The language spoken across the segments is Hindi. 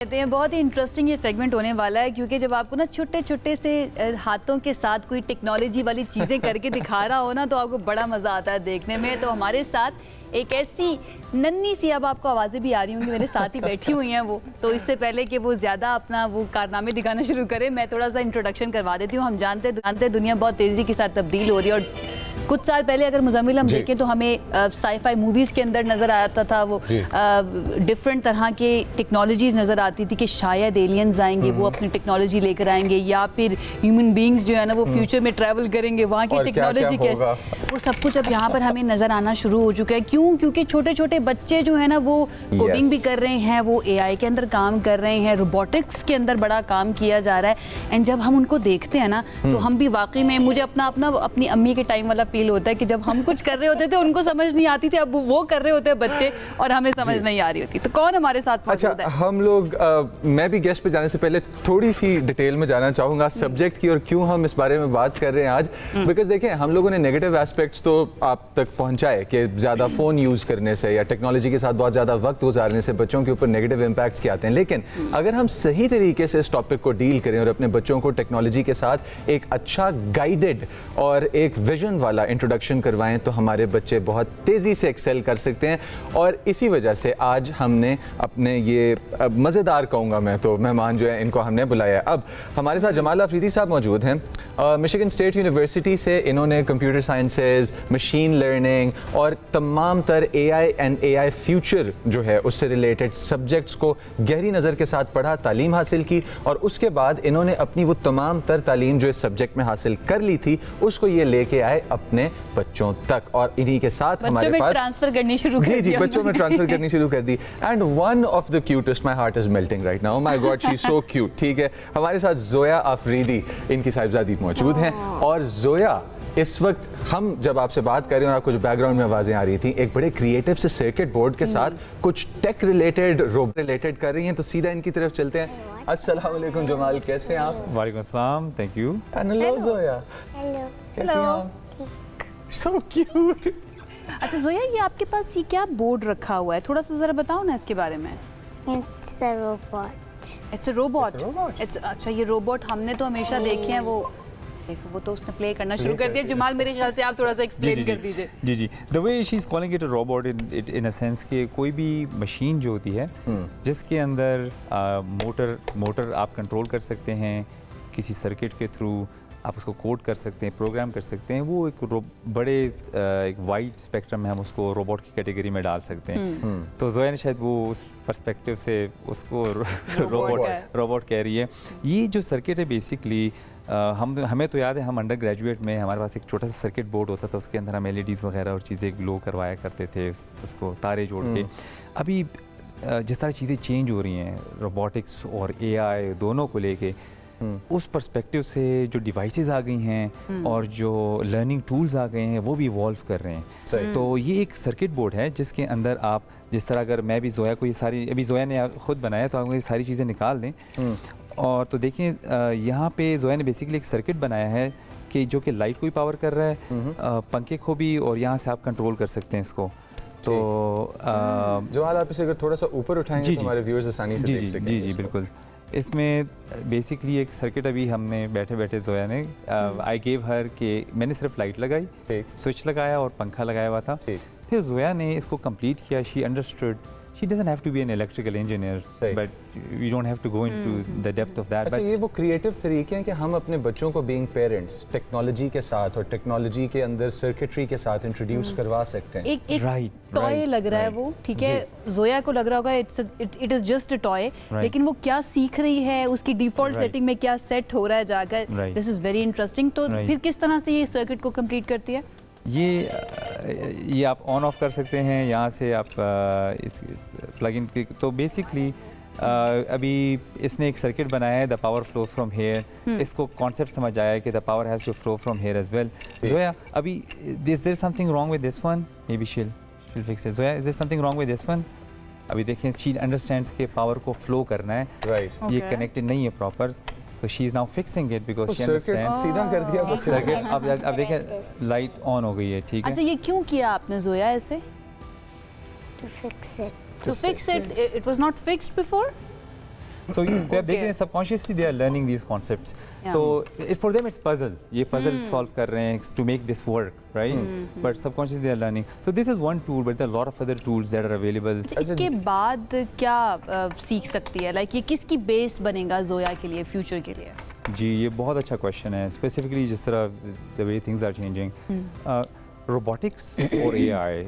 कहते हैं बहुत ही इंटरेस्टिंग ये सेगमेंट होने वाला है, क्योंकि जब आपको ना छोटे छोटे से हाथों के साथ कोई टेक्नोलॉजी वाली चीज़ें करके दिखा रहा हो ना, तो आपको बड़ा मज़ा आता है देखने में। तो हमारे साथ एक ऐसी नन्ही सी, अब आपको आवाज़ें भी आ रही होंगी, मेरे साथ ही बैठी हुई हैं वो। तो इससे पहले कि वो ज़्यादा अपना वो कारनामे दिखाना शुरू करें, मैं थोड़ा सा इंट्रोडक्शन करवा देती हूँ। हम जानते हैं दुनिया बहुत तेज़ी के साथ तब्दील हो रही है, और कुछ साल पहले अगर मुज़म्मिल हम देखें तो हमें साई-फाई मूवीज़ के अंदर नज़र आता था वो डिफरेंट तरह के टेक्नोलॉजीज़ नज़र आती थी कि शायद एलियंस आएंगे, वो अपनी टेक्नोलॉजी लेकर आएंगे, या फिर ह्यूमन बींग्स जो है ना वो फ्यूचर में ट्रैवल करेंगे, वहाँ की टेक्नोलॉजी कैसे, वो सब कुछ अब यहाँ पर हमें नज़र आना शुरू हो चुका है। क्यों? क्योंकि छोटे छोटे बच्चे जो है ना वो कोडिंग भी कर रहे हैं, वो AI के अंदर काम कर रहे हैं, रोबोटिक्स के अंदर बड़ा काम किया जा रहा है। एंड जब हम उनको देखते हैं ना तो हम भी वाकई में, मुझे अपनी अम्मी के टाइम वाला फील होता है कि जब हम कुछ कर रहे होते थे उनको समझ नहीं आती थी, अब वो कर रहे होते हैं बच्चे और हमें समझ नहीं आ रही होती। तो कौन हमारे साथ मौजूद है? हम लोग मैं भी गेस्ट पे जाने से पहले थोड़ी सी डिटेल में जाना चाहूँगा सब्जेक्ट की, और क्यों हम इस बारे में बात कर रहे हैं आज। बिकॉज देखें, हम लोगों ने नेगेटिव एस्पेक्ट्स तो आप तक पहुँचाए कि ज़्यादा फ़ोन यूज़ करने से या टेक्नोलॉजी के साथ बहुत ज़्यादा वक्त गुजारने से बच्चों के ऊपर नेगेटिव इम्पैक्ट्स क्या आते हैं। लेकिन अगर हम सही तरीके से इस टॉपिक को डील करें और अपने बच्चों को टेक्नोलॉजी के साथ एक अच्छा गाइडेड और एक विजन वाला इंट्रोडक्शन करवाएं तो हमारे बच्चे बहुत तेज़ी से एक्सेल कर सकते हैं। और इसी वजह से आज हमने अपने ये मज़ेदार कहूँगा मैं तो मेहमान जो है इनको हमने बुलाया है। अब हमारे साथ जमाल अफरीदी साहब मौजूद हैं, मिशिगन स्टेट यूनिवर्सिटी से। इन्होंने कंप्यूटर साइंसेज, मशीन लर्निंग और तमाम तर AI एंड AI फ्यूचर जो है उससे रिलेटेड सब्जेक्ट्स को गहरी नज़र के साथ पढ़ा, तालीम हासिल की, और उसके बाद इन्होंने अपनी वो तमाम तर तालीम जो इस सब्जेक्ट में हासिल कर ली थी उसको ये लेके आए अपने बच्चों तक, और इन्हीं के साथ हमारे पास ट्रांसफर करनी शुरू कर दी। जी बच्चों में ट्रांसफर करनी शुरू कर दी। And one of the cutest, my heart is melting right now, my God she is so cute. ठीक है, हमारे साथ जोया अफरीदी, इनकी साहिबजादी मौजूद हैं। और जोया, इस वक्त हम जब आपसे बात कर रहे हैं और आपको जो बैकग्राउंड में आवाज़ें आ रही थी, एक बड़े क्रिएटिव से सर्किट बोर्ड के साथ कुछ टेक रिलेटेड, रोबोट रिलेटेड कर रही हैं। तो सीधा इनकी तरफ चलते हैं। अस्सलाम वालेकुम जमाल, कैसे हैं आप? वालेकुम अस्सलाम, thank you. Hello Zoya, hello. कैसे हैं आप? So cute. अच्छा जोया, ये आपके पास ये क्या बोर्ड रखा हुआ है, थोड़ा सा जरा बताओ ना इसके बारे में। It's a robot. It's a robot. It's a robot. अच्छा, ये रोबोट हमने तो हमेशा देखे हैं, वो देखो वो तो उसने प्ले करना शुरू कर दिया। जमाल, मेरे ख्याल से आप थोड़ा सा एक्सप्लेन कर दीजिए। जी, the way she is calling it a robot in a sense कि कोई भी मशीन जो होती है जिसके अंदर मोटर आप कंट्रोल कर सकते हैं, किसी सर्किट के थ्रू आप उसको कोड कर सकते हैं, प्रोग्राम कर सकते हैं, वो एक बड़े एक वाइड स्पेक्ट्रम में हम उसको रोबोट की कैटेगरी में डाल सकते हैं। तो जोया ने शायद वो उस पर्सपेक्टिव से उसको रोबोट कह रही है। ये जो सर्किट है बेसिकली, हमें तो याद है, हम अंडर ग्रेजुएट में हमारे पास एक छोटा सा सर्किट बोर्ड होता था, उसके अंदर हम LEDs वगैरह और चीज़ें ग्लो करवाया करते थे, उसको तारे जोड़ के। अभी जिस तरह चीज़ें चेंज हो रही हैं रोबोटिक्स और AI दोनों को लेके, उस पर्सपेक्टिव से जो डिवाइसेस आ गई हैं और जो लर्निंग टूल्स आ गए हैं वो भी इवॉल्व कर रहे हैं। तो ये एक सर्किट बोर्ड है जिसके अंदर आप, जिस तरह अगर मैं भी जोया को ये सारी, अभी जोया ने खुद बनाया तो आप ये सारी चीज़ें निकाल दें। और तो देखें, यहाँ पे जोया ने बेसिकली एक सर्किट बनाया है कि जो कि लाइट को भी पावर कर रहा है, पंखे को भी, और यहाँ से आप कंट्रोल कर सकते हैं इसको। तो जमाल, आप इसे अगर थोड़ा सा ऊपर उठाएंगे तो हमारे व्यूअर्स आसानी से देख सकेंगे। जी बिल्कुल। इसमें बेसिकली एक सर्किट अभी हमने बैठे बैठे जोया ने, आई गेव हर कि मैंने सिर्फ लाइट लगाई, स्विच लगाया और पंखा लगाया हुआ था। फिर जोया ने इसको कंप्लीट किया। She understood she doesn't have to be an electrical engineer, but you don't have to go into the depth of that. अच्छा, ये वो क्रिएटिव तरीके हैं कि हम अपने बच्चों को बीइंग पेरेंट्स टेक्नोलॉजी के साथ और टेक्नोलॉजी के अंदर सर्किटरी के साथ इंट्रोड्यूस करवा सकते हैं। एक टॉय लग रहा है वो, ठीक है, जोया को लग रहा होगा it is just a toy, लेकिन वो क्या सीख रही है, उसकी डिफॉल्ट सेटिंग में क्या सेट हो रहा है जाकर, दिस इज वेरी इंटरेस्टिंग। तो फिर किस तरह से ये सर्किट को कंप्लीट करती है? ये आप ऑन ऑफ कर सकते हैं यहाँ से, आप इस प्लगइन की। तो बेसिकली अभी इसने एक सर्किट बनाया है, the power flows from here. इसको कॉन्सेप्ट समझ आया है कि the power has to flow from here as well. Zoya, अभी is there something wrong with this one? Maybe she'll fix it. Zoya, is there something wrong with this one? अभी देखें, शी अंडरस्टैंड्स के पावर को फ्लो करना है, ये कनेक्टेड नहीं है proper. So she is now fixing it because she understands. सीधा कर दिया बच्चे। सर्किट अब देखें लाइट ऑन हो गई है, ठीक है। अच्छा, ये क्यों किया आपने जोया ऐसे? To fix it. To fix it. It was not fixed before? So आप देख रहे हैं subconsciously they are learning these concepts. Yeah. तो for them it's puzzle. ये puzzle solve कर रहे हैं to make this work, right? But subconsciously they are learning. So this is one tool, but there are a lot of other tools that are available. इसके बाद क्या सीख सकती है, लाइक ये किसकी बेस बनेगा जोया के लिए, फ्यूचर के लिए? जी ये बहुत अच्छा क्वेश्चन है, स्पेसिफिकली जिस तरह the way things are changing, robotics और एआई,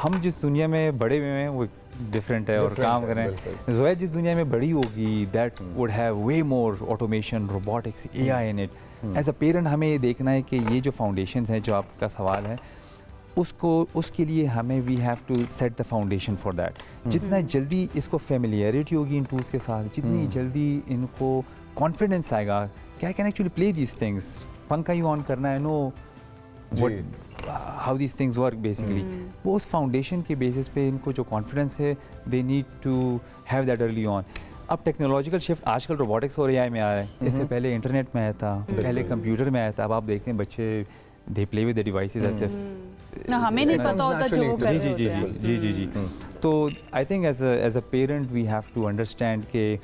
हम जिस दुनिया में बड़े हुए हैं वो डिफरेंट है और Different काम है, कर रहे बिल्कुल। हैं। जोया जिस दुनिया में बड़ी होगी that would have way more automation, robotics, AI in it. As a parent हमें ये देखना है कि ये जो फाउंडेशंस हैं, जो आपका सवाल है, उसके लिए हमें we have to set the foundation for that. जितना जल्दी इसको फेमिलियरिटी होगी इन टूल्स के साथ, जितनी जल्दी इनको कॉन्फिडेंस आएगा कि I can actually play these things, पंखा ही ऑन करना है, know how these things work basically, वो उस फाउंडेशन के बेसिस पे इनको जो कॉन्फिडेंस है they need to have that early on. अब टेक्नोलॉजिकल शिफ्ट आजकल रोबोटिक्स और एआई में आ रहा है, इससे पहले इंटरनेट में आया था, पहले कंप्यूटर में आया था। अब आप देखते हैं बच्चे they play with the devices as if ना हमें नहीं पता होता जो वो कर जी रहे जी जी होते हैं। जी जी जी जी। तो I think as a parent we have to understand कि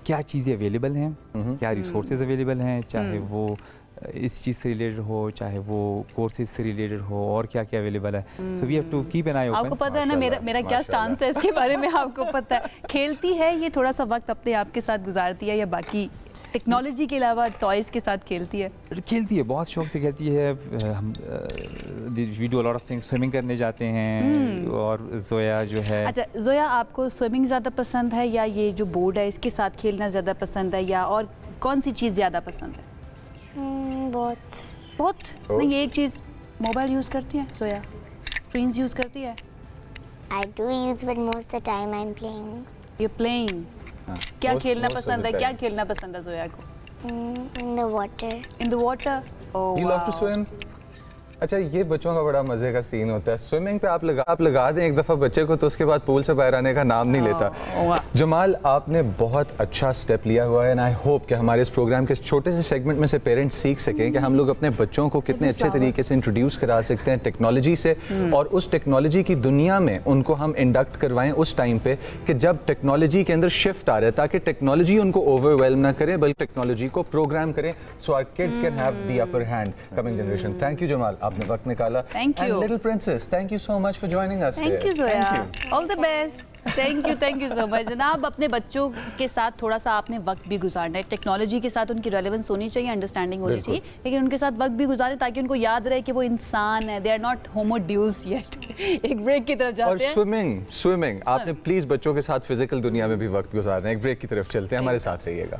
क्या चीज़ें अवेलेबल हैं, क्या रिसोर्सेज अवेलेबल हैं, चाहे वो इस चीज़ से रिलेटेड हो, चाहे वो कोर्सेज से रिलेटेड हो, और क्या क्या अवेलेबल है। So we have to keep an eye open. आपको पता है ना मेरा क्या स्टांस है इसके बारे में, आपको पता है। खेलती है ये थोड़ा सा वक्त अपने आप के साथ गुजारती है, या बाकी टेक्नोलॉजी के अलावा टॉयज के साथ खेलती है? खेलती है, बहुत शौक से खेलती है। हम we do a lot of things, swimming करने जाते हैं, और जोया जो है। अच्छा जोया, आपको स्विमिंग ज़्यादा पसंद है या ये जो बोर्ड है इसके साथ खेलना ज़्यादा पसंद है, या और कौन सी चीज़ ज़्यादा पसंद है? बहुत नहीं, एक चीज़ मोबाइल यूज़ करती है जोया, स्क्रीन्स यूज़ करती है? I do use, but most of the time I'm playing. You playing? क्या Most- खेलना most of पसंद the है, क्या time. खेलना पसंद है जोया को? In the water. In the water? You love to swim? अच्छा, ये बच्चों का बड़ा मजे का सीन होता है। स्विमिंग पे आप लगा दें एक दफ़ा बच्चे को, तो उसके बाद पूल से बाहर आने का नाम नहीं लेता। जमाल, आपने बहुत अच्छा स्टेप लिया हुआ है, एंड आई होप कि हमारे इस प्रोग्राम के छोटे से सेगमेंट में से पेरेंट्स सीख सकें कि हम लोग अपने बच्चों को कितने अच्छे तरीके से इंट्रोड्यूस करा सकते हैं टेक्नोलॉजी से, और उस टेक्नोलॉजी की दुनिया में उनको हम इंडक्ट करवाएं उस टाइम पे कि जब टेक्नोलॉजी के अंदर शिफ्ट आ रहा है, ताकि टेक्नोलॉजी उनको ओवरवेलम ना करे बल्कि टेक्नोलॉजी को प्रोग्राम करें, so our kids can have the upper hand coming generation. Thank you Jamal, आपने वक्त निकाला। Thank you. And little princess, thank you so much for joining us. Thank you today. Zoya, Thank you. All the best. Thank you so much जनाब। अपने बच्चों के साथ थोड़ा सा आपने वक्त भी गुजारना है, टेक्नोलॉजी के साथ उनकी रेलेवेंस होनी चाहिए, अंडरस्टैंडिंग होनी बिल्कुल। चाहिए, लेकिन उनके साथ वक्त भी गुजारें ताकि उनको याद रहे कि वो इंसान है, दे आर नॉट होमोड्यूस येट। एक ब्रेक की तरफ और जाते हैं। स्विमिंग आपने प्लीज बच्चों के साथ फिजिकल दुनिया में भी वक्त गुजारना है। एक ब्रेक की तरफ चलते हैं, हमारे साथ रहिएगा।